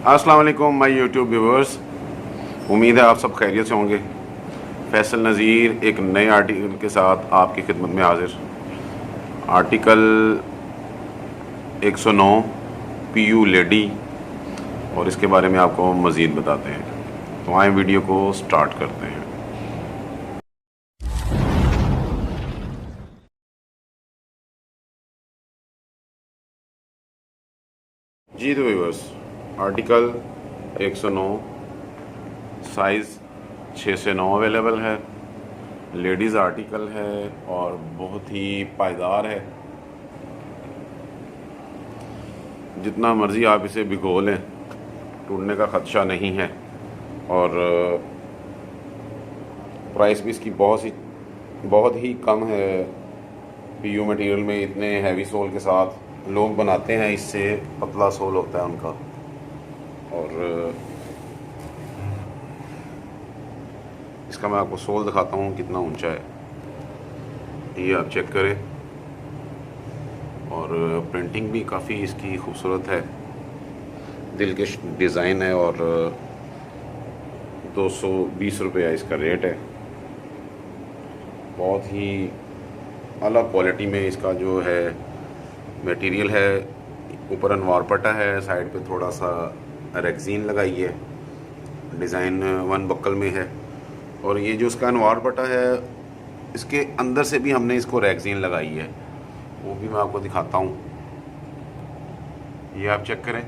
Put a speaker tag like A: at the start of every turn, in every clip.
A: अस्सलाम वालेकुम my YouTube viewers. उम्मीद है आप सब खैरियत से होंगे। फैसल नज़ीर एक नए आर्टिकल के साथ आपकी खिदमत में हाजिर। आर्टिकल 109 पीयू लेडी और इसके बारे में आपको मज़ीद बताते हैं। तो आए वीडियो को स्टार्ट करते हैं। जी तो व्यूवर्स, आर्टिकल 109 साइज़ 6 से 9 अवेलेबल है। लेडीज़ आर्टिकल है और बहुत ही पायदार है। जितना मर्ज़ी आप इसे भिगो लें, टूटने का ख़दशा नहीं है। और प्राइस भी इसकी बहुत ही कम है। पीयू मटेरियल में इतने हैवी सोल के साथ लोग बनाते हैं, इससे पतला सोल होता है उनका। और इसका मैं आपको सोल दिखाता हूँ कितना ऊंचा है, ये आप चेक करें। और प्रिंटिंग भी काफ़ी इसकी खूबसूरत है, दिल के डिज़ाइन है। और 220 रुपया इसका रेट है। बहुत ही आला क्वालिटी में इसका जो है मटेरियल है। ऊपर अनवार पट्टा है, साइड पे थोड़ा सा रेक्सीन लगाई है, डिज़ाइन वन बक्कल में है। और ये जो इसका अनवार पट्टा है, इसके अंदर से भी हमने इसको रेक्सीन लगाई है, वो भी मैं आपको दिखाता हूँ। ये आप चेक करें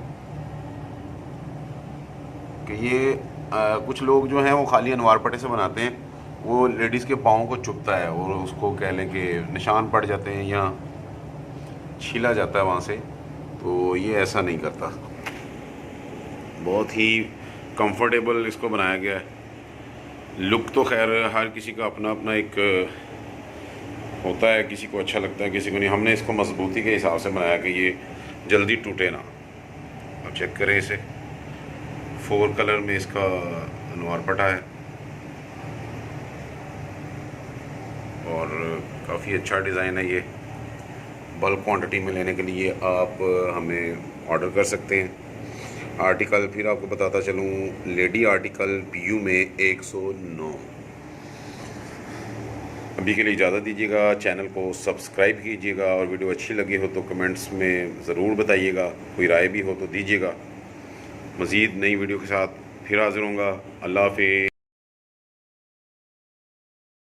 A: कि ये कुछ लोग जो हैं वो खाली अनवार पट्टे से बनाते हैं, वो लेडीज़ के पाँव को चुभता है और उसको कह लें कि निशान पड़ जाते हैं या छीला जाता है वहाँ से। तो ये ऐसा नहीं करता, बहुत ही कंफर्टेबल इसको बनाया गया है। लुक तो खैर हर किसी का अपना अपना एक होता है, किसी को अच्छा लगता है, किसी को नहीं। हमने इसको मजबूती के हिसाब से बनाया कि ये जल्दी टूटे ना। अब चेक करें इसे, 4 कलर में इसका अनवार पटा है और काफ़ी अच्छा डिज़ाइन है। ये बल्क क्वांटिटी में लेने के लिए आप हमें ऑर्डर कर सकते हैं। आर्टिकल फिर आपको बताता चलूँ, लेडी आर्टिकल पीयू में 109। अभी के लिए इजाज़त दीजिएगा। चैनल को सब्सक्राइब कीजिएगा और वीडियो अच्छी लगी हो तो कमेंट्स में ज़रूर बताइएगा। कोई राय भी हो तो दीजिएगा। मज़ीद नई वीडियो के साथ फिर हाज़िर होऊंगा। अल्लाह हाफ़िज़।